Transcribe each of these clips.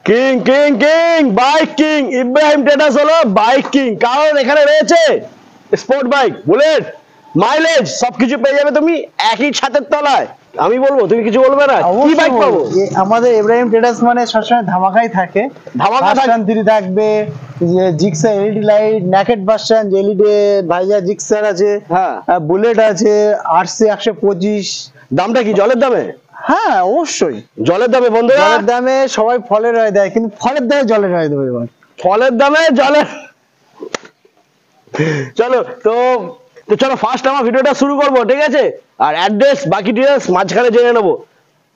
King king king bike king Ibrahim traders হলো bike king, কারণ এখানে রয়েছে স্পোর্ট বাইক, বুলেট, মাইলেজ সবকিছু পেয়ে যাবে তুমি একই ছাদের তলায়। আমি বলবো, তুমি কিছু বলবে না? কি বাইক পাবো? আমাদের ইব্রাহিম ট্রেডার্স মানে সবসময় ধামাকাই থাকে। ধামাকা থাকবে, Gixxer LED light, naked version LED ভাইজা জিক্সার আছে, হ্যাঁ বুলেট আছে, আরসি 125। দামটা কি জলের দামে? হ্যাঁ অবশ্যই জলের দামে বন্ধুরা, জলের দামে। সবাই ফলের রায় দেয়, কিন্তু ফলের দামে জলের রায় দেবে এবার। ফলের দামে জলের। চলো তো চলো ফার্স্ট আমার ভিডিওটা শুরু করবো, ঠিক আছে? আর অ্যাড্রেস বাকি ডিটেলস মাঝখানে জেনে নেবো।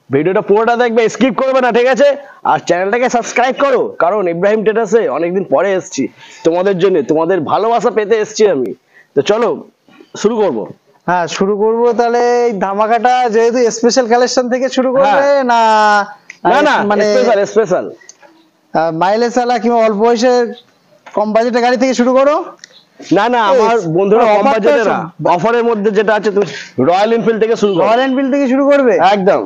ভিডিওটা পুরোটা দেখবে, স্কিপ করবে না, ঠিক আছে? আর চ্যানেলটাকে সাবস্ক্রাইব করো, কারণ ইব্রাহিম ট্রেডার্সে অনেকদিন পরে এসেছি তোমাদের জন্য, তোমাদের ভালোবাসা পেতে এসেছি আমি। তো চলো শুরু করবো। হ্যাঁ শুরু করবো তাহলে। এই ধামাকাটা যেহেতু স্পেশাল কালেকশন থেকে শুরু করবে না? না না মানে স্পেশাল মাইলেজ আলা কিংবা অল্প বয়সের কম বাজেটের গাড়ি থেকে শুরু করো। না না আমার বন্ধুরা কম বাজেটে না, অফারের মধ্যে যেটা আছে তুমি রয়্যাল এনফিল্ড থেকে শুরু করো। রয়্যাল এনফিল্ড থেকে শুরু করবে একদম।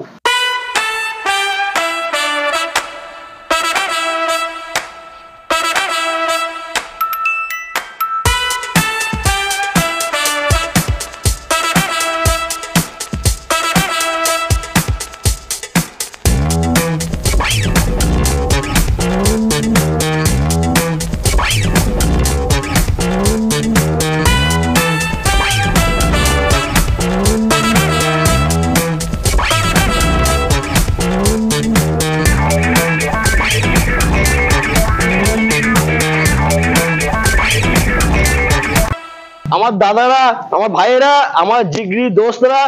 আমার দাদারা, আমার ভাইয়েরা, আমার জিগরি দোস্তরা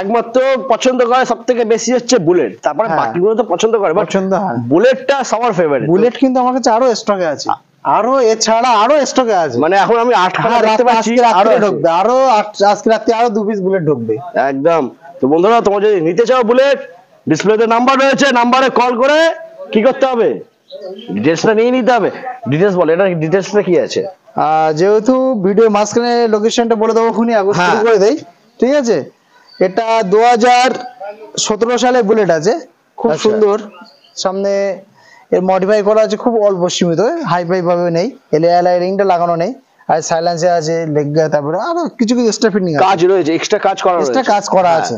একমাত্র পছন্দ করে সব থেকে বেশি হচ্ছে বুলেট, তারপরে বাকিগুলো তো পছন্দ করে, পছন্দ হয় বুলেটটা সবার ফেভারিট। বুলেট কিন্তু আমার কাছে আরো স্টকে আছে, আরো এছাড়া আরো স্টকে আছে। মানে এখন আমি 8খানা দেখতে পাচ্ছি, আরো ঢুকবে, আরো আজকে রাতে আরো 2 পিস বুলেট ঢুকবে একদম। তো বন্ধুরা তোমরা যদি নিতে চাও বুলেট, ডিসপ্লেতে নাম্বার রয়েছে, নাম্বারে কল করে কি করতে হবে? ডিটেইলসটা নিয়ে নিতে হবে। ডিটেইলস বল, এটা ডিটেইলসটা কি আছে? যেহেতু ভিডিও মাঝখানে লোকেশনটা বলে দেবো, খুনি আগে শুরু করে দেই, ঠিক আছে? এটা 2017 সালে বুলেট আছে, খুব সুন্দর। সামনে এর মডিফাই করা আছে, খুব অল্প সীমিত, হাই ফাই ভাবে নেই, এলআই রিংটা লাগানো নেই, আর সাইলেন্সার আছে, লেগা, তারপরে আরো কিছু কিছু এক্সট্রা ফিটিং কাজ রয়েছে, এক্সট্রা কাজ করা আছে।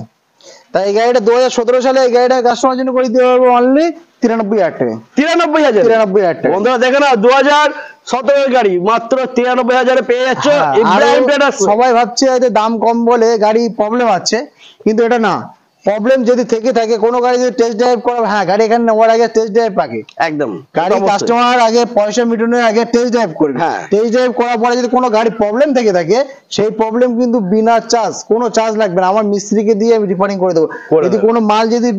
তাই এই গাড়িটা 2017 সালে এই গাড়িটা কাস্টমার জন্য করে দিতে পারবো অনলি 93,000 টাকা। 93,000 টাকা। বন্ধুরা দেখে না, 2017 এর গাড়ি মাত্র 93,000 এ পেয়ে যাচ্ছ ইব্রাহিম ট্রেডার্স। সবাই ভাবছে যে দাম কম বলে গাড়ি প্রবলেম আছে, কিন্তু এটা না। প্রবলেম যদি থেকে থাকে, কোনো গাড়ি যদি টেস্ট ড্রাইভ করা, হ্যাঁ গাড়ি এখানে নেওয়ার আগে টেস্ট ড্রাইভ পাকে, একদম গাড়ি কাস্টমার আগে পয়সা মিটানোর আগে টেস্ট ড্রাইভ করবে। টেস্ট ড্রাইভ করার পরে যদি কোনো গাড়ি প্রবলেম থেকে থাকে, সেই প্রবলেম কিন্তু বিনা চার্জ, কোনো চার্জ লাগবে না, আমার মিস্ত্রিকে দিয়ে আমি রিপেয়ারিং করে দেবো। যদি কোনো মাল যদি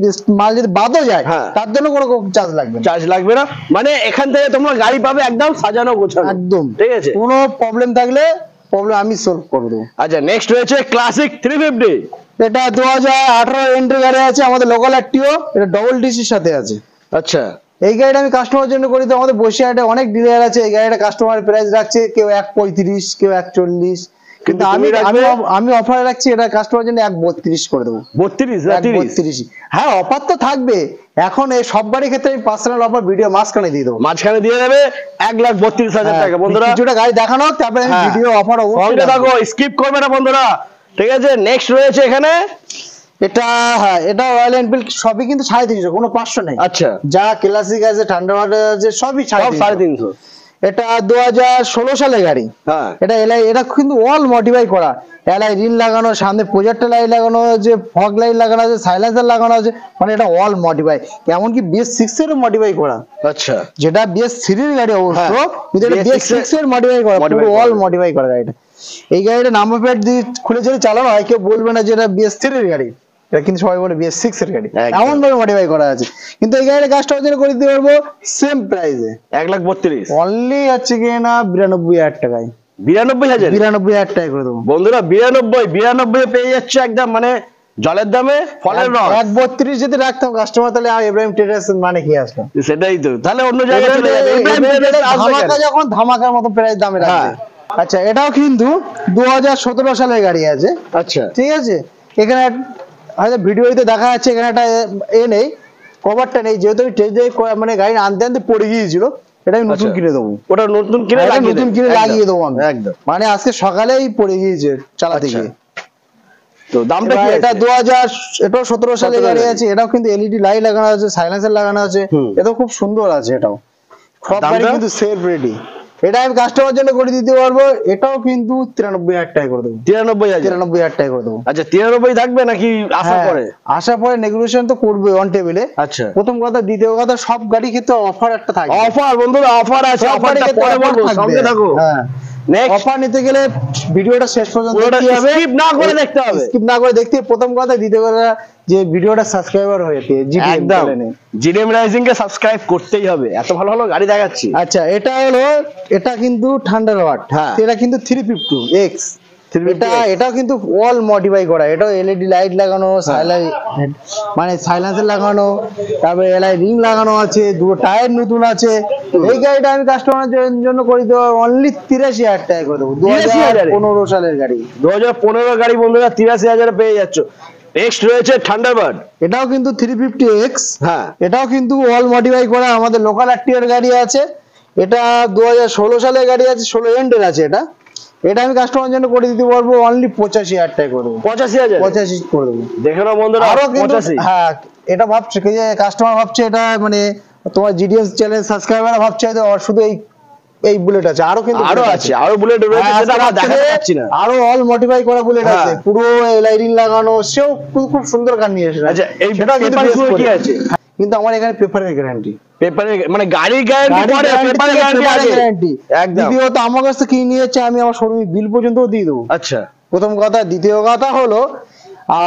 বাদও যায়, তার জন্য কোনো চার্জ লাগবে না। মানে এখান থেকে তোমরা গাড়ি পাবে একদম সাজানো গোছানো, একদম, ঠিক আছে? কোনো প্রবলেম থাকলে প্রবলেম আমি সলভ করে দেবো। আচ্ছা, নেক্সট রয়েছে ক্লাসিক 350। এটা 2018 এন্ট্রি গাড়ি আছে, আমাদের লোকাল একটিও, এটা ডবল ডিসির সাথে আছে। আচ্ছা, এই গাড়িটা আমি কাস্টমারের জন্য করি। তো আমাদের বসিরহাটে অনেক ডিলার আছে, এই গাড়িটা কাস্টমার প্রাইস রাখছে কেউ 1.35, কেউ 1.40, কিন্তু আমি অফারে রাখছি এটা কাস্টমারের জন্য 1.32 করে দেবো। 32? হ্যাঁ অফার তো থাকবে। এখন এই সব গাড়ির ক্ষেত্রে আমি পার্সোনাল অফার ভিডিও মাঝখানে দিয়ে দেবো, মাঝখানে দিয়ে দেবে 1,32,000 টাকা। বন্ধুরা কিছুটা গাড়ি দেখানো, তারপরে ভিডিও অফার অবশ্যই দেখো, স্কিপ করবে না বন্ধুরা, ঠিক আছে? নেক্সট রয়েছে এখানে এটা, হ্যাঁ এটা রয়্যাল এনফিল্ড, সবই কিন্তু 350, কোনো 500 নেই। আচ্ছা, যা ক্লাসিক আছে, থান্ডারবার্ড আছে, সবই 350। এটা 2016 সালের গাড়ি। হ্যাঁ, এটা কিন্তু অল মডিফাই করা, এলআই রিল লাগানো, সামনে প্রজেক্টর লাইট লাগানো আছে, ফগ লাইট লাগানো আছে, সাইলেন্সার লাগানো আছে, মানে এটা অল মডিফাই। এমনকি BS6 এরও মডিফাই করা। আচ্ছা, যেটা BS3 এর গাড়ি অবশ্য, কিন্তু এটা BS6 এর মডিফাই করা, পুরো অল মডিফাই করা গাড়িটা। এই গাড়িটা নাম্বার প্লেট দিয়ে খুলে যদি চালানো হয়, কেউ বলবে না যে এটা BS3 এর গাড়ি, এটা কিন্তু সবাই বলে BS6 এর গাড়ি, এমন ভাবে মডিফাই করা আছে। কিন্তু এই গাড়িটা কাস্টমার জন্য করে দিতে পারবো সেম প্রাইসে, 1,32,000 অনলি আছে কিনা 92,000 টাকায়। 92,000 টাকা করে দেবো বন্ধুরা। 92 পেয়ে যাচ্ছে একদম, মানে জলের দামে ফলের রস। 1.32 যদি রাখতাম কাস্টমার, তাহলে ইব্রাহিম ট্রেডার্স মানে কি আসলো? সেটাই তো, তাহলে অন্য জায়গায় চলে যাবে। ধামাকা যখন ধামাকার মতো প্রাইস দামে রাখবে। আচ্ছা, এটাও কিন্তু 2017 সালের গাড়ি আছে। আচ্ছা, ঠিক আছে। এখানে হয়তো ভিডিওতে দেখা যাচ্ছে, এখানে একটা নেই, কভারটা নেই, যেহেতু আমি টেস্ট ড্রাইভ মানে গাড়ি আনতে আনতে পড়ে গিয়েছিল, এটা আমি নতুন কিনে দেবো। ওটা নতুন কিনে লাগিয়ে দেবো আমি একদম, মানে আজকে সকালেই পড়ে গিয়েছে চালাতে গিয়ে। তো দামটা কি? এটা 2000, এটাও 17 সালের গাড়ি আছে, এটাও কিন্তু এলইডি লাইট লাগানো আছে, সাইলেন্সার লাগানো আছে, এটাও খুব সুন্দর আছে। এটাও সব গাড়ি কিন্তু সেলফ রেডি। এটা আমি কাস্টমার জন্য করে দিতে পারবো, এটাও কিন্তু 93,000 টাকা করে দেবো। 93,000 টাকা করে দেবো। আচ্ছা 93 থাকবে নাকি আসার পরে? আসার পরে নেগোসিয়েশন তো করবে অন টেবিলে। আচ্ছা প্রথম কথা, দ্বিতীয় কথা, সব গাড়ি ক্ষেত্রে অফার একটা থাকবে। অফার বন্ধুরা, অফার আছে, অফারটা পরে বলবো, সঙ্গে থাকো। হ্যাঁ, অফার নিতে গেলে ভিডিওটা শেষ পর্যন্ত দেখতে হবে, স্কিপ না করে দেখতে হবে, স্কিপ না করে দেখতে। প্রথম কথা, দ্বিতীয় কথা, যে ভিডিওটা সাবস্ক্রাইবার হয়েছে জিডিএম রাইজিং কে সাবস্ক্রাইব করতেই হবে, এত ভালো ভালো গাড়ি দেখাচ্ছি। আচ্ছা, এটা হলো, এটা কিন্তু থান্ডারবার্ড, এটা কিন্তু 350X। এটাও কিন্তু অল মডিফাই করা, এটাও এলইডি লাইট লাগানো, মানে সাইলেন্সার লাগানো, তারপরে এলআই রিং লাগানো আছে, দুটো টায়ার নতুন আছে। এই গাড়িটা আমি কাস্টমারের জন্য করে দেবো অনলি 83,000 টাকা করে দেবো। 2015 সালের গাড়ি, 2015 গাড়ি বন্ধুরা 83,000 পেয়ে যাচ্ছ। নেক্সট রয়েছে থান্ডারবার্ড, এটাও কিন্তু 350X। হ্যাঁ, এটাও কিন্তু অল মডিফাই করা, আমাদের লোকাল আরটিআর গাড়ি আছে। এটা 2016 সালের গাড়ি আছে, 16 এন্ডের আছে। এটা আমি কাস্টমারের জন্য করে দিতে পারবো অনলি 85,000 টাকা করে দেবো। 85 করে দেবো। দেখে নাও বন্ধুরা, আরো কিন্তু, হ্যাঁ, এটা ভাবছে যে কাস্টমার ভাবছে এটা মানে তোমার জিডিএস চ্যানেল সাবস্ক্রাইবার ভাবছে শুধু এই বুলেট আছে, আরো কিন্তু আরো আছে, আরো বুলেট রয়েছে, সেটা আমরা দেখাতে পাচ্ছি না। আরো অল মডিফাই করা বুলেট আছে, পুরো লাইটিং লাগানো, সেও খুব সুন্দর গান নিয়ে এসেছে। আচ্ছা, এই সেটা কিন্তু কি আছে? কিন্তু আমার এখানে পেপারের গ্যারান্টি, মানে গাড়ির গ্যারান্টি পরে, পেপারের গ্যারান্টি একদম। দ্বিতীয়ত, আমার কাছ থেকে কিনে নিয়েছে, আমি আমার শোরুমে বিল পর্যন্ত দিয়ে দেবো। আচ্ছা, প্রথম কথা। দ্বিতীয় কথা হলো,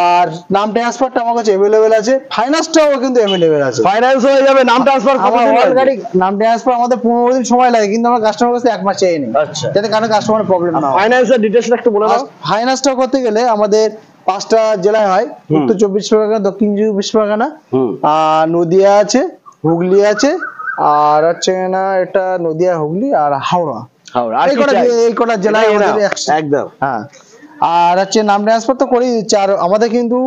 আর নাম ট্রান্সফারটা আমার কাছে अवेलेबल আছে, ফাইন্যান্সটাও কিন্তু अवेलेबल আছে। ফাইন্যান্স হয়ে যাবে, নাম ট্রান্সফার আমার গাড়ি নাম ট্রান্সফার আমাদের 15 দিন সময় লাগে, কিন্তু আমার কাস্টমার কাছে 1 মাস চাই নেই। আচ্ছা, যাতে কারণে কাস্টমারের প্রবলেম না হয়। ফাইন্যান্সের ডিটেইলস একটু বলে দাও। ফাইন্যান্সটা করতে গেলে আমাদের 5টা জেলায় হয়, উত্তর 24 পরগনা, দক্ষিণ 24 পরগনা, আর নদিয়া আছে, হুগলি আছে, আর হচ্ছে না এটা নদিয়া, হুগলি আর হাওড়া। এই কটা জেলায় একদম। হ্যাঁ, আর হচ্ছে নাম ট্রান্সফার তো করেই দিচ্ছে। আর আমাদের কিন্তু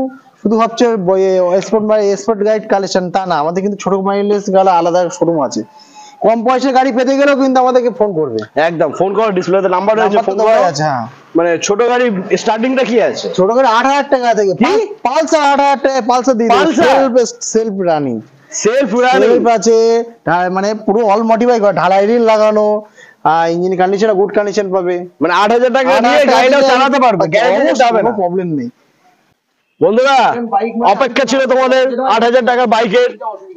শুধু হচ্ছে এক্সপোর্ট গাইড কালেকশন তা না, আমাদের কিন্তু ছোট মাইলেজ গাড়ি আলাদা শোরুম আছে। কম পয়সার গাড়ি পেতে গেলেও কিন্তু আমাদেরকে ফোন করবে, একদম ফোন করো, ডিসপ্লেতে নাম্বার রয়েছে, ফোন করা আছে। হ্যাঁ, মানে ছোট গাড়ি স্টার্টিংটা কি আছে? ছোট গাড়ি 8,000 টাকা থেকে, পালসার 8,000 টাকা, পালসার দিয়ে সেলফ রানিং আছে, মানে পুরো অল মডিফাই করা, ঢালাই রিল লাগানো, ইঞ্জিন কন্ডিশন গুড কন্ডিশন পাবে। মানে 8,000 টাকা দিয়ে গাড়িটা চালাতে পারবে, গ্যারেন্টি যাবে না, প্রবলেম নেই। বন্ধুরা, অপেক্ষা ছিল তোমাদের 8,000 টাকার বাইকের,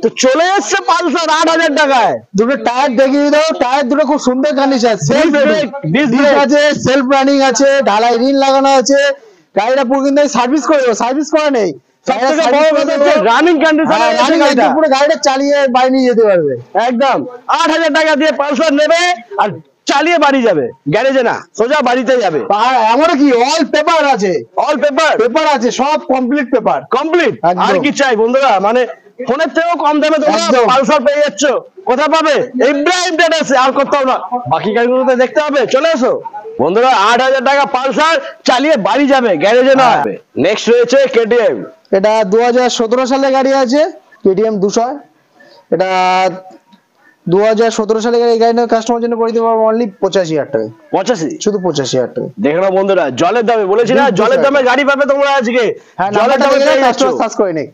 তো চলে এসছে পালসার 8,000 টাকায়। দুটো টায়ার দেখিয়ে দাও, টায়ার দুটো খুব সুন্দর কন্ডিশন, সেলফ রানিং আছে, ঢালাই রিল লাগানো আছে। গাড়িটা পুরো কিন্তু সার্ভিস করে দেবো, সার্ভিস করা নেই, রানিং কন্ডিশন, পুরো গাড়িটা চালিয়ে বাড়ি নিয়ে যেতে পারবে। একদম 8,000 টাকা দিয়ে পালসার নেবে আর চালিয়ে বাড়ি যাবে, গ্যারেজে না, সোজা বাড়িতে যাবে। আর এমনও কি অল পেপার আছে, অল পেপার আছে, সব কমপ্লিট পেপার, কমপ্লিট। আর কি চাই বন্ধুরা, মানে ফোনের থেকেও কম দামে তোমরা পালসার পেয়ে যাচ্ছ। কোথায় পাবে? ইব্রাহিম ট্রেডার্সে, আর কোথাও না। বাকি গাড়িগুলোতে দেখতে হবে, চলে এসো বন্ধুরা। 8,000 টাকা পালসার চালিয়ে বাড়ি যাবে, গ্যারেজে না হবে। নেক্সট রয়েছে কেটিএম, এটা 2017 সালের গাড়ি আছে, কেটিএম 200। এটা 2017 সালের গাড়ি, গাড়ি কাস্টমার জন্য করে দিতে পারবো অনলি 85,000 টাকা। 85, শুধু 85,000 টাকা। দেখে নাও বন্ধুরা, জলের দামে বলেছি না, জলের দামে গাড়ি পাবে তোমরা আজকে। জলের দামে কাস্টমার সার্চ করে নেই,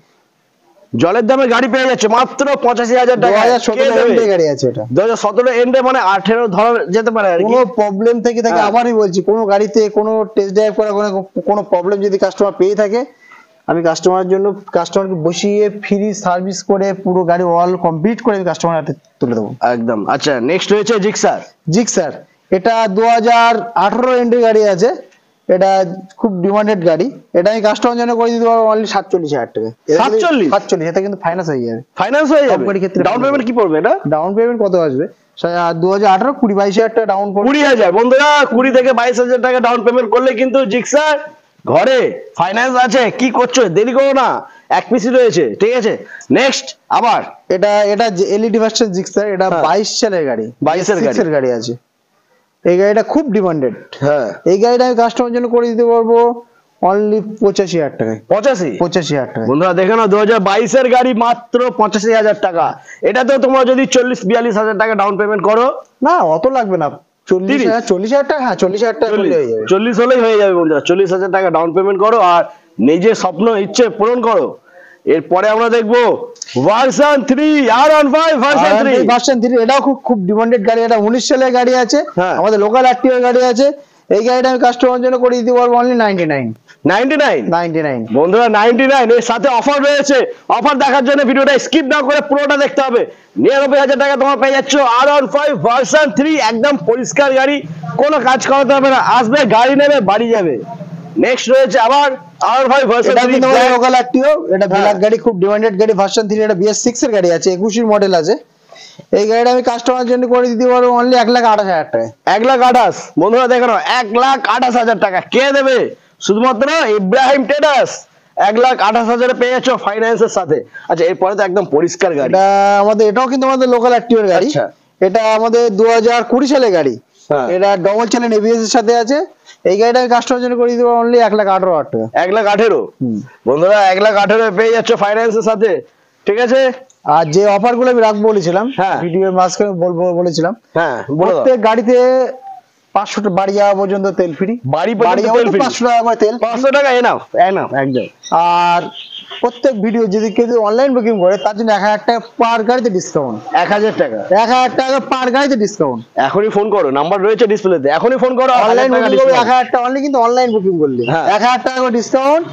জলের দামে গাড়ি পেয়ে যাচ্ছে মাত্র 85,000 টাকা। 2017 গাড়ি আছে এটা, 2017 এন্ডে, মানে 18 ধরা যেতে পারে। কোনো প্রবলেম থেকে আবারই বলছি, কোনো গাড়িতে কোনো টেস্ট ড্রাইভ করা কোনো প্রবলেম যদি কাস্টমার পেয়ে থাকে, আমি কাস্টমারের জন্য কাস্টমারকে বসিয়ে ফ্রি সার্ভিস করে পুরো গাড়ি অল কমপ্লিট করে আমি কাস্টমার হাতে তুলে দেবো একদম। আচ্ছা, নেক্সট রয়েছে জিক্সার। এটা 2018 এন্ডের গাড়ি আছে, এটা খুব ডিমান্ডেড গাড়ি। এটা আমি কাস্টমার জন্য করে দিতে পারবো অনলি 47,000 টাকা। 47, এটা কিন্তু ফাইন্যান্স হয়ে যাবে। ডাউন পেমেন্ট কি পড়বে? এটা ডাউন পেমেন্ট কত আসবে? 2018 22,000 টাকা ডাউন পড়বে। 20,000 বন্ধুরা, 20 থেকে 22,000 টাকা ডাউন পেমেন্ট করলে কিন্তু জিক্সার ঘরে, ফাইন্যান্স আছে। কি করছো, দেরি করো না, এক পিসি রয়েছে, ঠিক আছে। নেক্সট আবার এটা এলইডি ভার্সন জিক্সার, এটা 22 সালের গাড়ি, 22 এর গাড়ি আছে। এই গাড়িটা খুব ডিমান্ডেড। হ্যাঁ, এই গাড়িটা আমি কাস্টমার জন্য করে দিতে পারবো অনলি 85,000 টাকায়। 85,000 টাকা। বন্ধুরা দেখে নাও 2022 এর গাড়ি মাত্র 85,000 টাকা। এটাতেও তোমরা যদি 40-42,000 টাকা ডাউন পেমেন্ট করো, না অত লাগবে না, 40,000 টাকা, হ্যাঁ 40,000 টাকা করলে হয়ে যাবে। 40 হলেই হয়ে যাবে বন্ধুরা। 40,000 টাকা ডাউন পেমেন্ট করো আর নিজের স্বপ্ন ইচ্ছে পূরণ করো। এরপরে আমরা দেখবো ভার্সন 3 R15 ভার্সন 3 এটাও খুব খুব ডিমান্ডেড গাড়ি। এটা 19 সালের গাড়ি আছে, আমাদের লোকাল আরটিও গাড়ি আছে। এই গাড়িটা আমি কাস্টমারের জন্য করে দিতে পারবো অনলি 99 বন্ধুরা 99। এর সাথে অফার রয়েছে। অফার দেখার জন্য ভিডিওটা স্কিপ না করে পুরোটা দেখতে হবে। 99,000 টাকা তোমরা পেয়ে যাচ্ছ R15 ভার্সন 3, একদম পরিষ্কার গাড়ি, কোনো কাজ করাতে হবে না, আসবে গাড়ি নেবে বাড়ি যাবে। নেক্সট রয়েছে আবার R5 ভার্সন 3, এটা লোকাল আরটিও, এটা ব্ল্যাক গাড়ি, খুব ডিমান্ডেড গাড়ি ভার্সন 3। এটা BS6 এর গাড়ি আছে, 21 মডেল আছে। এই গাড়িটা আমি কাস্টমারের জন্য করে দিতে পারবো অনলি 1,28,000 টাকা। 1,28,000 বন্ধুরা দেখো না, 1,28,000 টাকা কে দেবে? শুধুমাত্র ইব্রাহিম ট্রেডার্স। 1,28,000 পেয়ে যাচ্ছ ফাইন্যান্সের সাথে। আচ্ছা এরপরে তো একদম পরিষ্কার গাড়ি। এটা আমাদের, এটাও কিন্তু আমাদের লোকাল আরটিও গাড়ি। এটা আমাদের 2020 সালের গাড়ি। এটা ডবল চ্যানেল ABS এর সাথে আছে। এই গাড়িটা আমি কাস্টমারের জন্য করে দিতে পারবো অনলি 1,18,000 টাকা। 1,18,000 বন্ধুরা 1,18,000 পেয়ে যাচ্ছ ফাইন্যান্সের সাথে, ঠিক আছে। আর যে অফার গুলো আমি রাখবো বলেছিলাম, ভিডিওর মাঝখানে বলেছিলাম, প্রত্যেক গাড়িতে 500 বাড়ি যাওয়া পর্যন্ত তেল ফ্রি। বাড়ি যাওয়া 500 টাকা করে তেল, 500 টাকা এনাফ একদম। আর প্রত্যেক ভিডিও যদি কেউ অনলাইন বুকিং করে তার জন্য 1,000 টাকা পার গাড়িতে ডিসকাউন্ট। 1,000 টাকা পার গাড়িতে ডিসকাউন্ট। এখনই ফোন করো, নাম্বার রয়েছে ডিসপ্লেতে, এখনই ফোন করো। অনলাইন বুকিং করবে 1,000 টাকা অনলি, কিন্তু অনলাইন বুকিং করলে 1,000 টাকা করে ডিসকাউন্ট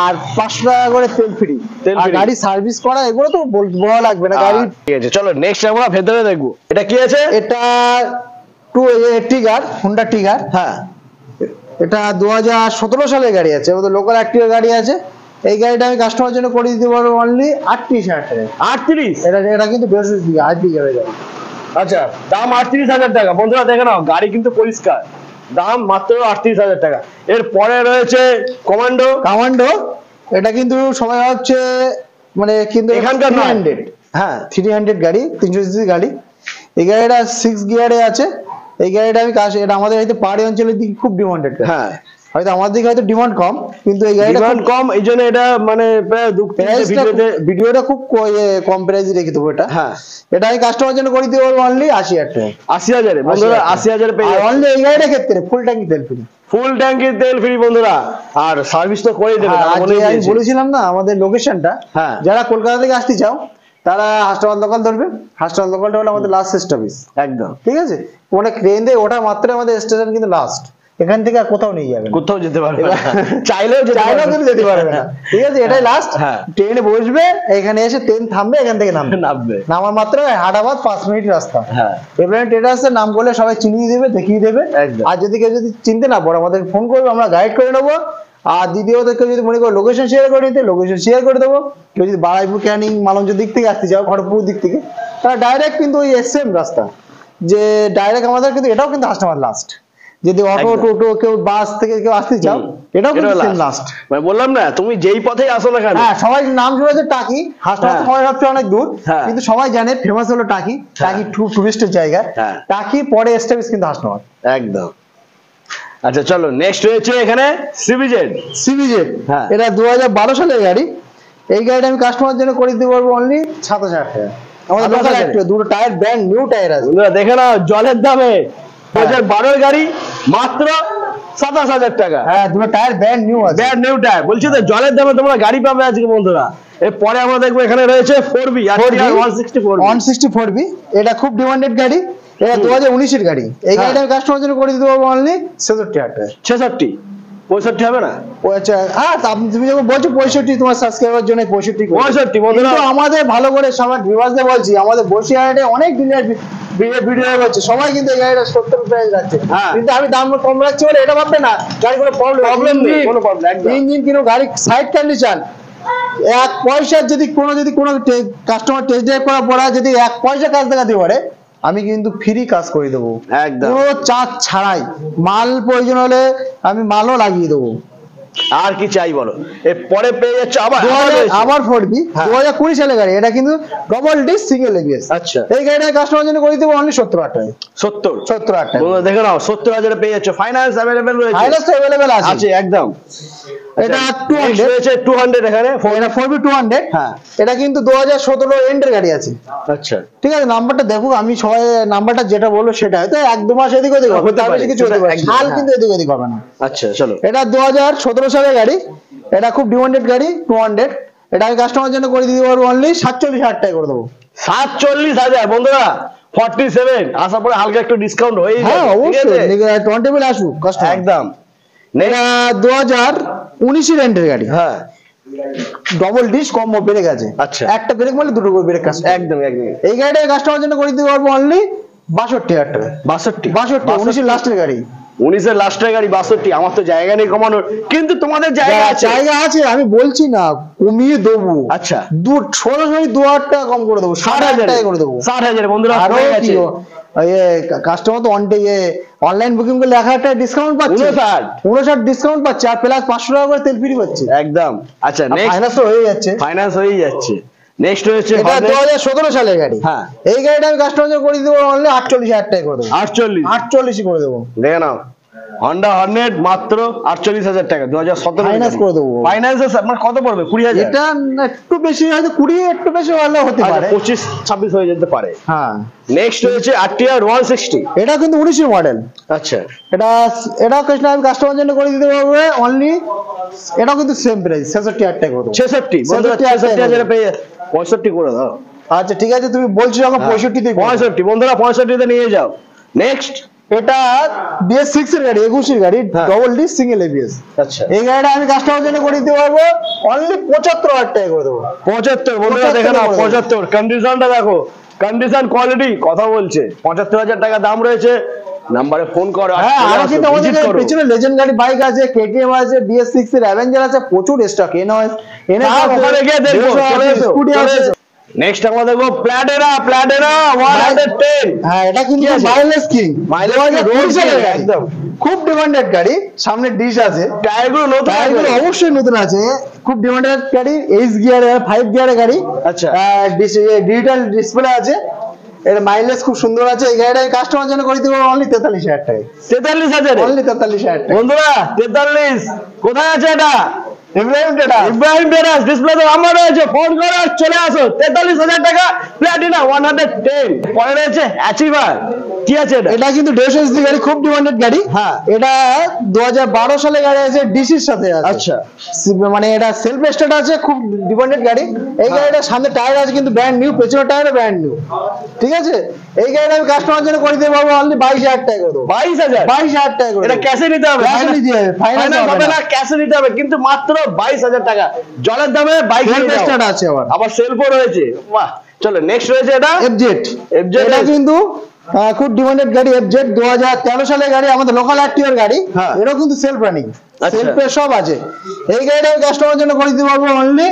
আর 500 টাকা করে তেল ফ্রি। আর গাড়ি সার্ভিস করা এগুলো তো বলা লাগবে না গাড়ি। ঠিক আছে চলো নেক্সট আমরা ভেতরে দেখবো। এটা কি আছে? এটা টিগার, হোন্ডা টিগার। এটা 2017 সালের গাড়ি আছে, আমাদের লোকাল আরটিও গাড়ি আছে। এই গাড়িটা আমি কাস্টমারের জন্য করে দিতে পারবো অনলি 38,000 টাকা। 38? এটা কিন্তু বেসিস দিয়ে আজ দিয়ে যাবে গাড়ি। আচ্ছা দাম 38,000 টাকা। বন্ধুরা দেখে নাও গাড়ি কিন্তু পরিষ্কার, দাম মাত্র 38,000 টাকা। এর পরে রয়েছে কমান্ডো। এটা কিন্তু সবাই ভাবছে মানে, কিন্তু এখানকার 300, 300 গাড়ি, 300 সিসি গাড়ি। এই গাড়িটা 6 গিয়ারে আছে। এই গাড়িটা আমি এটা আমাদের হয়তো পাহাড়ি অঞ্চলের দিকে খুব ডিমান্ডেড। হয়তো আমাদের দিকে হয়তো ডিমান্ড কম, কিন্তু এই গাড়িটা ডিমান্ড কম, এই জন্য এটা মানে ভিডিওটা খুব কম প্রাইসে রেখে দেবো। এটা আমি কাস্টমারের জন্য করে দিতে পারবো অনলি 80,000 টাকা। 80,000 বন্ধুরা 80,000 পেয়ে অনলি এই গাড়িটার ক্ষেত্রে ফুল ট্যাঙ্কি তেল ফ্রি। ফুল ট্যাঙ্কির তেল ফ্রি বন্ধুরা, আর সার্ভিস তো করেই দেবে। আমি বলেছিলাম না আমাদের লোকেশনটা, যারা কলকাতা থেকে আসতে চাও তারা হাসপাতাল লোকাল ধরবে। হাসপাতাল লোকালটা হলো আমাদের লাস্ট স্টপেজ একদম, ঠিক আছে। মানে ট্রেন দিয়ে ওটা মাত্র আমাদের স্টেশন কিন্তু লাস্ট, এখান থেকে আর কোথাও নিয়ে যাবে, কোথাও যেতে পারবে না, চাইলেও কিন্তু যেতে পারবে না, ঠিক আছে। এটাই লাস্ট। ট্রেনে বসবে, এখানে এসে ট্রেন থামবে, এখান থেকে নামবে, নামার মাত্র হাটাবাদ 5 মিনিট রাস্তা। এবারে ট্রেডার্সের নাম করলে সবাই চিনিয়ে দেবে, দেখিয়ে দেবে। আর যদি কেউ যদি চিনতে না পারে আমাদের ফোন করবে, আমরা গাইড করে নেবো। আর দ্বিতীয়ত কেউ যদি মনে করো লোকেশন শেয়ার করে নিতে, লোকেশন শেয়ার করে দেবো। কেউ যদি বারাইপুর, ক্যানিং, মালঞ্চ দিক থেকে আসতে চাও, খড়গপুর দিক থেকে, তারা ডাইরেক্ট কিন্তু ওই সেম রাস্তা, যে ডাইরেক্ট আমাদের কিন্তু এটাও কিন্তু আসতে আমার লাস্ট। যদি অটো টোটো কেউ বাস থেকে কেউ আসতে চাও, এটাও কিন্তু সেম লাস্ট। মানে বললাম না, তুমি যেই পথেই আসো না কেন, সবাই নাম শুনেছে টাকি। হাসপাতাল সবাই ভাবছে অনেক দূর, কিন্তু সবাই জানে ফেমাস হলো টাকি। টাকি টুরিস্টের জায়গা, টাকি পরে এস্টাবলিশ কিন্তু হাসপাতাল একদম। আচ্ছা চলো নেক্সট রয়েছে এখানে সিবিজেড। এটা 2012 সালের গাড়ি। এই গাড়িটা আমি কাস্টমার জন্য করে দিতে পারবো অনলি 7,000 টাকা। আমাদের লোকাল একটা দুটো টায়ার ব্র্যান্ড নিউ টায়ার আছে, দেখে নাও জলের দামে 2012 গাড়ি মাত্র 27,000 টাকা। দুটো টায়ার ব্র্যান্ড নিউ আছে, ব্র্যান্ড নিউ টায়ার। বলছি তো জলের দামে তোমরা গাড়ি পাবে আজকে বন্ধুরা। এরপরে আমরা দেখবো এখানে রয়েছে 4B 164B। এটা খুব ডিমান্ডেড গাড়ি, এটা 2019 এর গাড়ি। এই গাড়িটা আমি কাস্টমারের জন্য করে দিতে পারবো অনলি 66,000 টাকা। 66? 65 হবে না? তুমি যখন বলছো 65, তোমার সাবস্ক্রাইবার জন্য 65 বন্ধুরা। আমাদের ভালো করে সবার ভিউয়ার্সদের বলছি, আমাদের বসিরহাটে অনেক ডিলার ভিডিও হচ্ছে, সবাই কিন্তু এই গাড়িটা 70 প্রাইস রাখছে, কিন্তু আমি দাম কম রাখছি বলে এটা ভাববে না গাড়ি কোনো প্রবলেম নেই, কোনো প্রবলেম। ইঞ্জিন কিনো, গাড়ি সাইড কন্ডিশন, 1 পয়সা যদি কোনো কাস্টমার টেস্ট ড্রাইভ করার পরে যদি 1 পয়সা কাজ দেখাতে পারে, আমি কিন্তু ফ্রি কাজ করে দেবো একদম, কোনো চার্জ ছাড়াই। মাল প্রয়োজন হলে আমি মালও লাগিয়ে দেবো। আর কি চাই বলো। এরপরে পেয়ে যাচ্ছে আবার 4B 2020 সালের গাড়ি। এটা কিন্তু ডবল ডিস্ক সিঙ্গেল এবিএস। আচ্ছা, এই গাড়িটা কাস্টমার জন্য করে দেবো অনলি 70,000 টাকা। 70,000 টাকা দেখে নাও, 70,000 পেয়ে যাচ্ছে। ফাইন্যান্স अवेलेबल রয়েছে, ফাইন্যান্স अवेलेबल আছে একদম। এটা আচ্ছা, 200 রয়েছে 200 এখানে এটা 4B200। হ্যাঁ। এটা কিন্তু 2017 এন্ডের গাড়ি আছে। আচ্ছা ঠিক আছে, নাম্বারটা দেখো, আমি সবাই নাম্বারটা যেটা বলবো সেটা হয়তো 1-2 মাস এদিক ওদিক হবে, হতে তার পারে, বেশি কিছু হতে সেটা পারে, একদম, সাল হ্যাঁ। কিন্তু এদিক ওদিক হবে না। আচ্ছা চলো, এটা 2017 সালের গাড়ি, এটা খুব ডিমান্ডেড গাড়ি 200। এটা আমি কাস্টমারের জন্য করে দিতে পারবো অনলি 47,000 টাকা করে দেবো। 47,000 বন্ধুরা, 47 আসার পরে হালকা একটু ডিসকাউন্ট হয়ে যাবে। হ্যাঁ ঠিক আছে? অবশ্যই, টোয়েন্টেবল আসুক কাস্টমার। একদম। এটা 2019 এর এন্ডের গাড়ি, হ্যাঁ ডবল ডিস কম্বো ব্রেক আছে। আচ্ছা। একটা ব্রেক মারলে দুটো করে ব্রেক কাজ করে। একদম একদম। এই গাড়িটা কাস্টমারের জন্য করে দিতে পারবো অনলি 62,000 টাকা। 62 19 লাস্টের গাড়ি। 19 লাস্টের গাড়ি 62। আমার তো জায়গা নেই কমানোর, কিন্তু তোমাদের জায়গা আছে। জায়গা আছে, আমি বলছি না কমিয়ে দেবো। আচ্ছা, সরাসরি 2,000 টাকা কম করে দেবো, 60,000 টাকা করে দেবো। 60,000 বন্ধুরা আরো হয়ে কি গেছে। কাস্টমার তো অনলাইন বুকিং করলে 1,000 টাকা ডিসকাউন্ট পাচ্ছে, 59 ডিসকাউন্ট পাচ্ছে, আর প্লাস 500 টাকা করে তেল ফ্রি পাচ্ছে একদম। আচ্ছা নেক্সট, ফাইনান্স হয়ে যাচ্ছে। ফাইনান্স হয়ে যাচ্ছে। নেক্সট রয়েছে এটা 2017 সালের গাড়ি। হ্যাঁ। এই গাড়িটা আমি কাস্টমার করে দেবো অনলি 48,000 টাকা করে দেবো। 48 করে দেবো। দেখে নাও, হন্ডা হর্নেট মাত্র 48,000 টাকা 2017। ফাইন্যান্স করে দেবো। ফাইন্যান্সে মানে কত পড়বে? 20,000। এটা একটু বেশি, হয়তো 20 একটু বেশি হলে হতে পারে, 25-26 হয়ে যেতে পারে। হ্যাঁ। নেক্সট রয়েছে RTR 160। এটা কিন্তু 19 মডেল। আচ্ছা, এটাও আমি কাস্টমার জন্য করে দিতে পারবো অনলি, এটাও কিন্তু সেম প্রাইস 66,000 টাকা করে দেবো। 66 বন্ধুরা, 66,000 পেয়ে 65 করে দাও। আচ্ছা ঠিক আছে, তুমি বলছো যখন 65 তে 65 বন্ধুরা, 65 তে নিয়ে যাও। নেক্সট, এটা BS6 এর গাড়ি, 21 এর গাড়ি, হ্যাঁ। Double D single ABS। আচ্ছা এই গাড়িটা আমি কাস্টমার জন্য করে দিতে পারবো অনলি 75,000 টাকা করে দেবো। 75 বন্ধুরা, দেখে নাও 75। কন্ডিশনটা দেখো, কন্ডিশন কোয়ালিটি কথা বলছে। 75,000 টাকা দাম রয়েছে। নাম্বারে ফোন করো। হ্যাঁ, আরো কিন্তু আমাদের পেছনে লেজেন্ড গাড়ি বাইক আছে, KTM আছে, BS6 এর অ্যাভেঞ্জার আছে, প্রচুর স্টক। ওখানে গিয়ে দেখবো, চলে এসো, স্কুটি চলে আছে। এসো। নেক্সট আমরা দেখবো প্ল্যাটেনা 110। হ্যাঁ, এটা কিন্তু কি আছে? মাইলেজ কিং, একদম। একদম খুব ডিমান্ডেড গাড়ি। সামনে ডিশ আছে, টায়ারগুলো নতুন, টায়ারগুলো অবশ্যই নতুন আছে। খুব ডিমান্ডেড গাড়ি, 8 গিয়ার 5 গিয়ারের গাড়ি। আচ্ছা। ডিজিটাল ডিসপ্লে আছে, এর মাইলেজ খুব সুন্দর আছে। এই গাড়িটা কাস্টমার জন্য করে দিতে পারবো অনলি 43,000 টাকায়। 43,000 অনলি 43,000 টাকা। বন্ধুরা 43 কোথায় আছে এটা? ইব্রাহিম টেটা। ইব্রাহিম টেরাস ডিসপ্লে তো আমার রয়েছে, ফোন করো চলে আসো। 43,000 টাকা প্ল্যাটিনা 110। পরে রয়েছে অ্যাচিভার। কি আছে এটা? এটা কিন্তু DSD গাড়ি, খুব ডিমান্ডেড গাড়ি। হ্যাঁ। এটা 2012 সালে গাড়ি আছে, ডিসির সাথে আছে। আচ্ছা। মানে এটা সেলফ স্টার্ট আছে, খুব ডিমান্ডেড গাড়ি। এই গাড়িটা সামনে টায়ার আছে কিন্তু ব্র্যান্ড নিউ, পেছনের টায়ারও ব্র্যান্ড নিউ। ঠিক আছে, এই গাড়িটা আমি কাস্টমার জন্য করে দিতে পারবো অনলি 22,000 টাকা করে দেবো। 22,000 টাকা করে এটা ক্যাশে নিতে হবে? Cash এ নিতে হবে, finance ফাইনান্স হবে হবে না, না। ক্যাশে নিতে হবে। কিন্তু মাত্র 22,000 টাকা জলের দামে বাইক সেলফ স্টার্ট আছে আবার সেলফও রয়েছে। বাহ, চলো নেক্সট রয়েছে এটা FZ। FZ এটা কিন্তু খুব ডিমান্ডেড গাড়ি। FZ 2013 সালের গাড়ি, আমাদের লোকাল RTR গাড়ি। হ্যাঁ। এটাও কিন্তু সেলফ রানিং, আচ্ছা। সেলফে সব আছে। এই গাড়িটা আমি কাস্টমার জন্য করে দিতে পারবো অনলি,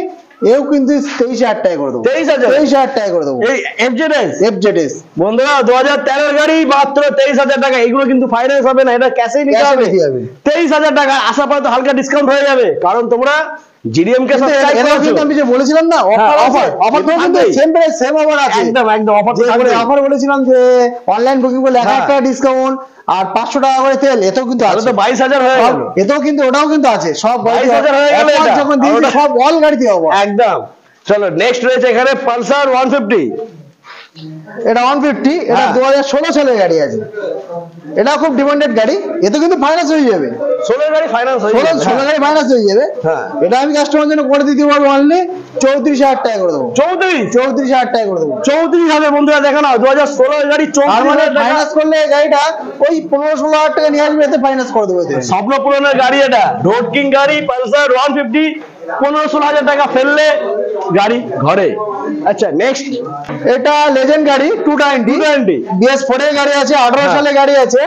এও কিন্তু 23,000 টাকা করে দেবো। 23,000 টাকা করে দেবো। এই FZS FZS বন্ধুরা 2013 গাড়ি মাত্র 23,000 টাকা। এগুলো কিন্তু ফাইন্যান্স হবে না, এটা ক্যাশে নিতে Cash এ হবে। নিতে হবে। 23,000 টাকা আশা পরে তো হালকা ডিসকাউন্ট হয়ে যাবে, কারণ তোমরা GDM কে সাবস্ক্রাইব এরা করেছো। কিন্তু আমি যে বলেছিলাম না অফার, offer, অফার তো কিন্তু থাকবেই। সেম প্রাইস সেম অফার আছে। একদম অফার তো যে থাকবে। অফার বলেছিলাম যে অনলাইন বুকিং করলে 1,000 হ্যাঁ। টাকা ডিসকাউন্ট আর 500 টাকা করে তেল, এতেও কিন্তু তাহলে আছে। তো 22,000 হয়ে গেল। এতেও কিন্তু ওটাও কিন্তু আছে, সব গাড়ি 22,000 হয়ে গেল এটা। যখন আর দিয়েছি ওটা- সব অল গাড়িতে অফার। একদম। চলো নেক্সট রয়েছে এখানে পালসার 150। এটা 150, এটা হ্যাঁ। 2016 সালের গাড়ি আছে। এটা খুব ডিমান্ডেড গাড়ি, এতে কিন্তু ফাইন্যান্স হয়ে যাবে। 16 গাড়ি ফাইন্যান্স হয়ে যাবে। 16 গাড়ি ফাইন্যান্স হয়ে যাবে। হ্যাঁ। এটা আমি কাস্টমার জন্য করে দিতে পারবো অনলি 34,000 টাকা করে দেবো। 34,000 টাকা করে দেবো। 34 হবে বন্ধুরা, দেখো না 2016 গাড়ি আর মানে 34,000 টাকা। ফাইন্যান্স করলে এই গাড়িটা ওই 15-16,000 টাকা নিয়ে আসবে, এতে ফাইন্যান্স করে দেবো এতে। স্বপ্ন পূরণের গাড়ি এটা, রোড কিং গাড়ি পালসার 150। 15-16,000 টাকা ফেললে গাড়ি ঘরে। আচ্ছা নেক্সট, এটা লেজেন্ড গাড়ি 220 BS4 এর গাড়ি আছে, 18 সালের গাড়ি আছে।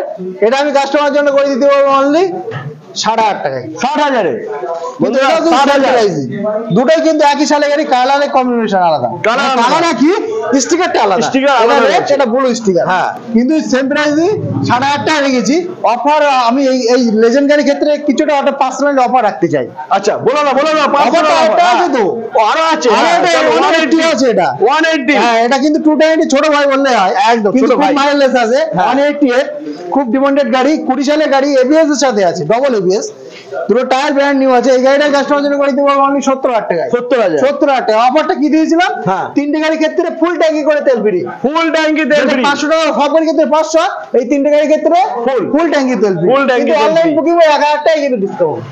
এটা আমি কাস্টমার জন্য করে দিতে পারবো অনলি 7,500 টাকায়। 60,000 বন্ধুরা, এটাও কিন্তু 60,000। pricing। দুটোই কিন্তু একই সালের গাড়ি, কালারে কম্বিনেশন আলাদা। Colour আলাদা। কালার কি স্টিকারটা আলাদা, Sticker আলাদা এটা red, রয়েছে। এটা ব্লু স্টিকার। হ্যাঁ। কিন্তু সেম প্রাইসই 7,500 টাকা রেখেছি। অফার আমি এই লেজেন্ড গাড়ির ক্ষেত্রে কিছুটা একটা পার্সোনাল অফার রাখতে চাই। আচ্ছা বলো না অফারটা একটা আছে তো। আরো আছে। আরো হ্যাঁ, এটা চলো, 180 আছে এটা। 180। হ্যাঁ, এটা কিন্তু 220 ছোট ভাই বললে হয়। একদম কিন্তু ছোট খুব ভাই। মাইলেজ আছে। হ্যাঁ। 180 এর খুব ডিমান্ডেড গাড়ি, 20 সালের গাড়ি, ABS এর সাথে আছে, ডবল ABS। দুটো টায়ার ব্র্যান্ড নিউ আছে। এই গাড়িটা কাস্টমার জন্য করে দিব অনলি 70,000 টাকায়। 70,000 টাকা। অফারটা কি দিয়েছিলাম? হ্যাঁ। তিনটে গাড়ির ক্ষেত্রে ফুল ট্যাঙ্কি করে তেল ফ্রি। ফুল ট্যাঙ্কি তেল ফ্রি। 500 টাকা হবের ক্ষেত্রে 500, এই তিনটে গাড়ির ক্ষেত্রে ফুল ট্যাঙ্কি তেল ফ্রি। ফুল ট্যাঙ্কি তেল অনলাইন ফ্রি। বুকিং এ 1000 টাকা কিন্তু ডিসকাউন্ট।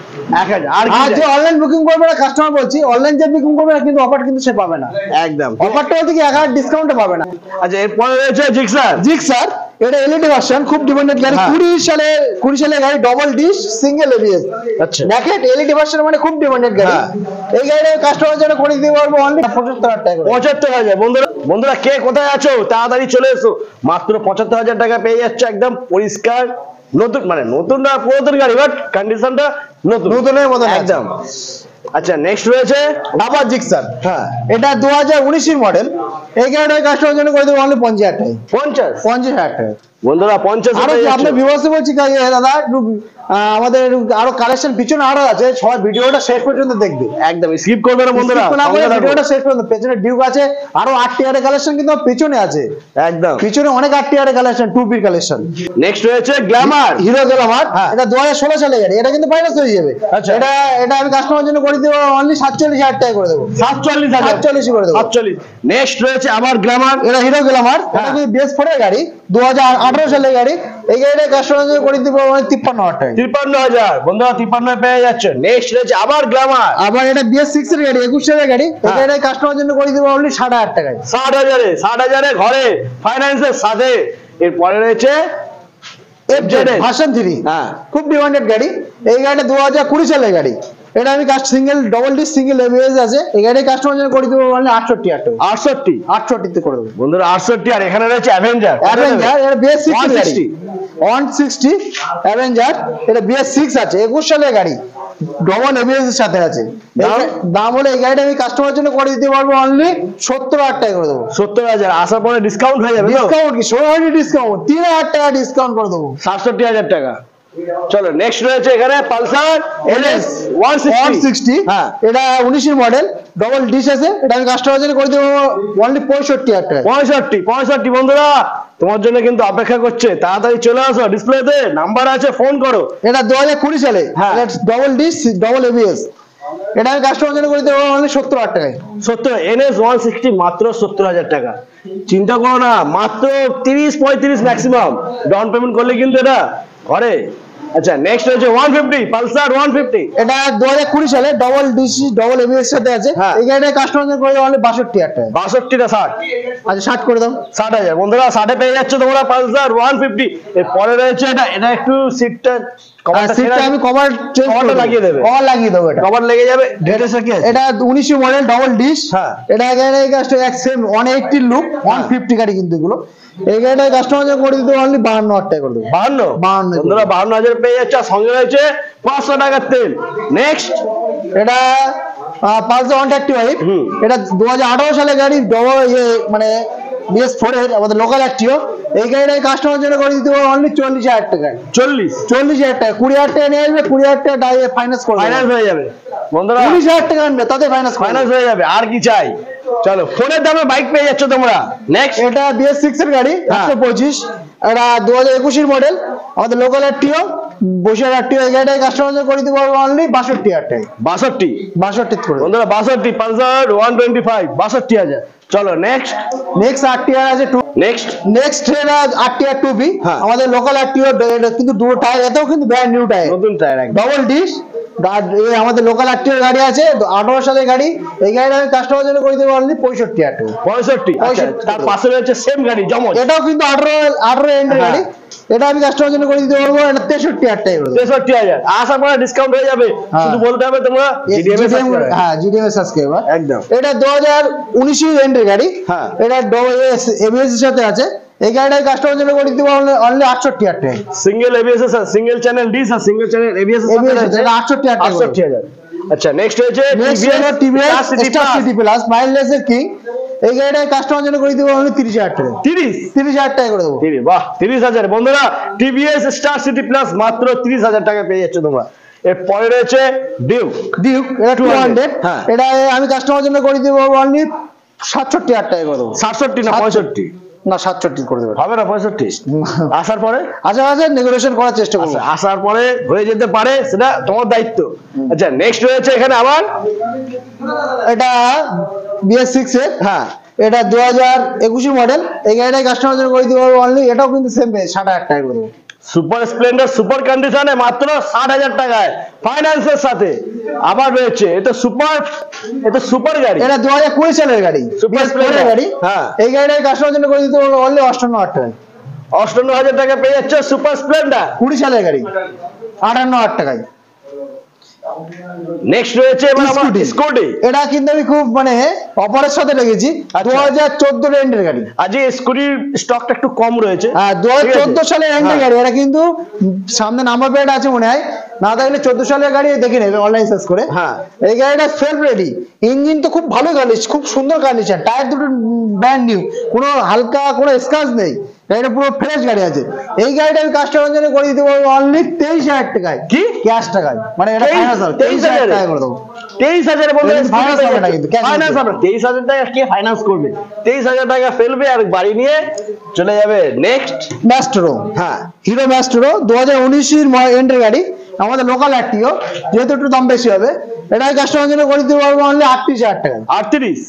1000 আর যে অনলাইন বুকিং করবে না, কাস্টমার বলছি অনলাইন যে বুকিং করবে না কিন্তু অফার কিন্তু সে পাবে না। একদম অফারটা হচ্ছে কি 1000 ডিসকাউন্টে পাবে না। আচ্ছা এরপরে রয়েছে জিক্সার। এটা এলইডি ভার্সন, খুব ডিমান্ডেড গাড়ি। 20 সালে গাড়ি, ডবল ডিশ সিঙ্গেল এবিএস। আচ্ছা নেকেট এলইডি ভার্সন মানে খুব ডিমান্ডেড গাড়ি। এই গাড়িটা কাস্টমার জন্য করে দিতে পারবো অনলি 75,000 টাকা। 75,000। বন্ধুরা কে কোথায় আছো তাড়াতাড়ি চলে এসো, মাত্র 75,000 টাকা পেয়ে যাচ্ছে একদম পরিষ্কার নতুন, মানে নতুন না পুরাতন গাড়ি বাট কন্ডিশনটা নতুনের মতো একদম। আচ্ছা নেক্সট রয়েছে আবার জিক্সার। হ্যাঁ এটা 2019 এর মডেল। এই গাড়িটা কাস্টমার জন্য করে দেবো অনলি 50,000 টাকা। 50,000 টাকা। বন্ধুরা 50 আর আপনি ভিউয়ার্সে বলছি দাদা আমাদের আরো কালেকশন পিছনে আরো আছে, সবাই ভিডিওটা শেষ পর্যন্ত দেখবে, একদম স্কিপ করবে না বন্ধুরা, ভিডিওটা শেষ পর্যন্ত। পেছনে ডিউক আছে, আরো 8 টিয়ারের কালেকশন কিন্তু পেছনে আছে, একদম পিছনে অনেক 8 টিয়ারের কালেকশন, 2P কালেকশন। নেক্সট রয়েছে গ্ল্যামার, হিরো গ্ল্যামার। এটা 2016 সালে গাড়ি, এটা কিন্তু ফাইনান্স হয়ে যাবে। আচ্ছা এটা আমি কাস্টমার জন্য করে দেব অনলি 47,000 টাকা করে দেব। 47,000 করে দেব। 47। নেক্সট রয়েছে আবার গ্ল্যামার, এটা হিরো গ্ল্যামার। এটা কিন্তু BS4 এর গাড়ি, 2018 সালের গাড়ি। এই গাড়িটা কাস্টমার জন্য করে দেব অনলি 53,000 টাকা। 53,000 বন্ধুরা 53 পেয়ে যাচ্ছে। নেক্সট রয়েছে আবার গ্ল্যামার, আবার এটা BS6 এর গাড়ি, 21 সালের গাড়ি। এই গাড়িটা কাস্টমার জন্য করে দেব অনলি 60,000 টাকায়। 60,000 ঘরে ফাইন্যান্সের সাথে। এরপরে রয়েছে FZ ভার্সন 3, হ্যাঁ খুব ডিমান্ডেড গাড়ি। এই গাড়িটা 2020 সালের গাড়ি। এটা আমি single double disc single ABS আছে। এই গাড়ি কাস্টমার জন্য করে দেব অনলি 68,000 টাকা। 68 তে করে দেব বন্ধুরা 68। আর এখানে রয়েছে অ্যাভেঞ্জার, এটা BS6 এর গাড়ি, 160 অ্যাভেঞ্জার। এটা BS6 আছে, 21 সালের গাড়ি, ডবল এবিএস এর সাথে আছে। দাম হলো এই গাড়িটা আমি কাস্টমার জন্য করে দিতে পারবো অনলি 70,000 টাকা করে দেবো। 70,000 আসার পরে ডিসকাউন্ট হয়ে যাবে। ডিসকাউন্ট কি সরাসরি ডিসকাউন্ট, 3,000 টাকা ডিসকাউন্ট করে দেবো। 67,000 টাকা। চলো নেক্সট রয়েছে এখানে পালসার NS 160। হ্যাঁ এটা 19 এর মডেল, ডবল ডিশ আছে। এটা আমি কাস্টমার জন্য করে দেবো অনলি 65,000 টাকা। 65 বন্ধুরা তোমার জন্য কিন্তু অপেক্ষা করছে, তাড়াতাড়ি চলে আসো, ডিসপ্লেতে নাম্বার আছে, ফোন করো। এটা 2020 সালে, ডবল ডিশ ডবল এবিএস। এটা আমি কাস্টমার জন্য করে দেবো অনলি 70,000 টাকায়। 70 NS 160 মাত্র 70,000 টাকা। চিন্তা করো না, মাত্র 30-35 ম্যাক্সিমাম ডাউন পেমেন্ট করলে কিন্তু এটা ঘরে। আচ্ছা নেক্সট হচ্ছে 150 পালসার 150। এটা 2020 সালে ডবল ডিশ ডবল এবিএস সাথে আছে। এই গাড়িটা কাস্টমার জন্য করে দেবো অনলি 62,000 টাকা। 62 না 60? আচ্ছা 60 করে দাও। 60,000 বন্ধুরা 60 পেয়ে যাচ্ছে তোমরা পালসার 150। এরপরে রয়েছে এটা একটু সিটটা আমি কভার লাগিয়ে দেবে, কভার লাগিয়ে দেবো, এটা কভার লেগে যাবে। ডেটেসে কি আছে? এটা 19 মডেল ডবল ডিশ। এটা গাড়ি কাস্টমার এক সেম 180 লুক 150 গাড়ি কিন্তু এগুলো। এই গাড়িটা কাস্টমার জন্য করে দিতে অনলি 52,000 টাকা করে দেবো। 52 বন্ধুরা 52,000 পেয়ে যাচ্ছে, সঙ্গে রয়েছে 500 টাকার তেল। নেক্সট এটা পালসার 135। এটা 2018 সালের গাড়ি, ডবল মানে BS4 এর আমাদের লোকাল অ্যাক্টিভ। এই গাড়িটা কাস্টমার জন্য করে দিতে অনলি 40,000 টাকা। 40,000 টাকা। 20,000 টাকা নিয়ে আসবে, 20,000 টাকা ফাইন্যান্স করে ফাইন্যান্স হয়ে যাবে বন্ধুরা। 40,000 টাকা আনবে তাতে ফাইন্যান্স হয়ে যাবে, আর কি চাই। চলো ফোনের দামে বাইক পেয়ে যাচ্ছ তোমরা। নেক্সট এটা BS6 এর গাড়ি, 125। এটা 2021 এর মডেল, আমাদের লোকাল অ্যাক্টিভ, বসিয়ার অ্যাক্টিভ। এই গাড়িটা কাস্টমার জন্য করে দিতে পারবো অনলি 62,000 টাকা। 62 করে বন্ধুরা 62 পালসার 125 62,000। চলো নেক্সট 8 টিয়ার আছে। নেক্সট এটা 8 টিয়ার 2B, আমাদের লোকাল অ্যাক্টিভ। কিন্তু দুটো টায়ার, এটাও কিন্তু ব্র্যান্ড নিউ টায়ার, নতুন টায়ার, ডবল ডিশ। আমাদের লোকাল অ্যাক্টিভ গাড়ি আছে, 18 সালের গাড়ি। এই গাড়িটা আমি কাস্টমার জন্য করে দেবো অনলি 65,000 টাকা। 65। তার পাশে রয়েছে সেম গাড়ি জমজ, এটাও কিন্তু 18 এন্ডের গাড়ি। এটা আমি কাস্টমার জন্য করে দিতে পারবো 63,000 টাকা। 63,000 আশা করা ডিসকাউন্ট হয়ে যাবে। শুধু বলতে হবে তোমরা GDM সাবস্ক্রাইবার। একদম। এটা 2019 এন্ডের গাড়ি। এটা এবিএস এর সাথে আছে। এই গাড়িটা কাস্টমার জন্য করে দিতে পারবো অনলি 68,000 টাকা। সিঙ্গেল এবিএস এর সিঙ্গেল চ্যানেল ডিস আর সিঙ্গেল চ্যানেল এবিএস এর সাথে আছে। এটা 68,000। আচ্ছা নেক্সট হচ্ছে TVS star city plus mileage এর কিং। এই গাড়িটা কাস্টমার জন্য করে দেবো অনলি 30,000 টাকা। 30,000 টাকা করে দেবো। বাহ 30,000 বন্ধুরা টিভিএস স্টার সিটি প্লাস মাত্র 30,000 টাকা পেয়ে যাচ্ছে তোমরা। এরপরে রয়েছে ডিউক এটা 200। এটা আমি কাস্টমার জন্য করে দেবো অনলি 67,000 টাকা করে দেবো। 67 না 65? না 67 করে দেবেন। হবে না 65? আসার পরে আচ্ছা নেগোসিয়েশন করার চেষ্টা করবো। আসার পরে হয়ে যেতে পারে, সেটা তোমার দায়িত্ব। আচ্ছা নেক্সট রয়েছে এখানে আবার এটা BS6 এর, হ্যাঁ এটা 2021 মডেল। এই গাড়িটাই কাস্টমার জন্য করে দিতে পারবো অনলি, এটাও কিন্তু সেম প্রাইস 60,000 টাকা করে দেবো। সুপার স্প্লেন্ডার সুপার কন্ডিশনে মাত্র 60,000 টাকায় ফাইন্যান্সের সাথে। আবার রয়েছে এটা সুপার গাড়ি, এটা 2020 সালের গাড়ি, সুপার BS4 স্প্লেন্ডার গাড়ি। হ্যাঁ এই গাড়িটাই কাস্টমার জন্য করে দিতে পারবো অনলি 58,000 টাকায়। 58,000 টাকা পেয়ে যাচ্ছে সুপার স্প্লেন্ডার 20 সালের গাড়ি 58,000 টাকায়। নেক্সট রয়েছে এবার আমার স্কুটি। এটা কিন্তু আমি খুব মানে অফারের সাথে লেগেছি, 2014 এন্ডের গাড়ি। আজ এই স্কুটির স্টকটা একটু কম রয়েছে। হ্যাঁ 2014 সালের এন্ডের গাড়ি। এটা কিন্তু সামনে নাম্বার প্লেট আছে মনে হয়, না থাকলে 14 সালের গাড়ি দেখে নেবে অনলাইন সার্চ করে। হ্যাঁ এই গাড়িটা সেলফ রেডি, ইঞ্জিন তো খুব ভালো কন্ডিশন, খুব সুন্দর কন্ডিশন, টায়ার দুটো ব্র্যান্ড নিউ, কোনো হালকা কোনো স্ক্র্যাচ নেই, গাড়িটা পুরো ফ্রেশ গাড়ি আছে। এই গাড়িটা আমি কাস্টমার জন্য করে দিতে পারবো অনলি 23,000 টাকায়। কি ক্যাশ টাকায়, মানে এটা ফাইন্যান্স হবে 23,000 টাকা করে দেবো। 23,000 বললে ফাইন্যান্স হবে না, কিন্তু ফাইন্যান্স হবে 23,000 টাকা কে ফাইন্যান্স করবে? 23,000 টাকা ফেলবে আর বাড়ি নিয়ে চলে যাবে। নেক্সট ম্যাস্ট্রো, হ্যাঁ হিরো ম্যাস্ট্রো 2019 এর এন্ডের গাড়ি, আমাদের লোকাল আরটিও, যেহেতু একটু দাম বেশি হবে। এটা কাস্টমার জন্য করে দিতে পারবো অনলি 38,000 টাকায়। 38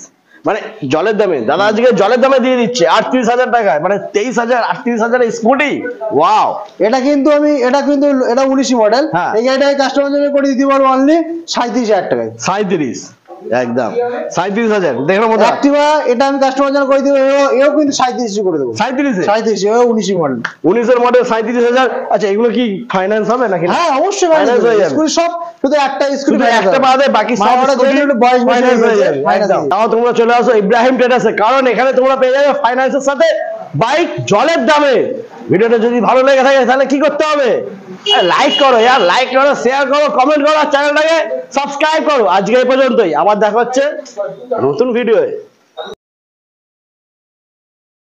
মানে জলের দামে, দাদা আজকে জলের দামে দিয়ে দিচ্ছে 38,000 টাকায়, মানে 23,000 38,000 স্কুটি। ওয়াও, এটা কিন্তু এটা 19 মডেল। হ্যাঁ। এই গাড়িটা কাস্টমার জন্য করে দিতে পারবো অনলি 37,000 টাকায়। 37 একদম 37,000 দেখো মতো। অ্যাক্টিভা এটা আমি কাস্টমার জন্য করে দিব, এও কিন্তু 37 করে দেবো। 37 এও 19 মডেল। 19 এর মডেল 37,000। আচ্ছা এগুলো কি ফাইন্যান্স হবে নাকি? হ্যাঁ অবশ্যই ফাইন্যান্স হয়ে যাবে। স্কুটি সব, শুধু একটা স্কুটি শুধু একটা বাদে বাকি সব স্কুটি বয়স ফাইন্যান্স হয়ে যাবে। একদম। তাও তোমরা চলে আসো ইব্রাহিম ট্রেডার্সে, কারণ এখানে তোমরা পেয়ে যাবে ফাইন্যান্সের সাথে বাইক জলের দামে। ভিডিওটা যদি ভালো লেগে থাকে তাহলে কি করতে হবে? লাইক করো, লাইক করো, শেয়ার করো, কমেন্ট করো, চ্যানেলটাকে সাবস্ক্রাইব করো। আজকে এই পর্যন্তই, আবার দেখা হচ্ছে নতুন ভিডিওয়ে।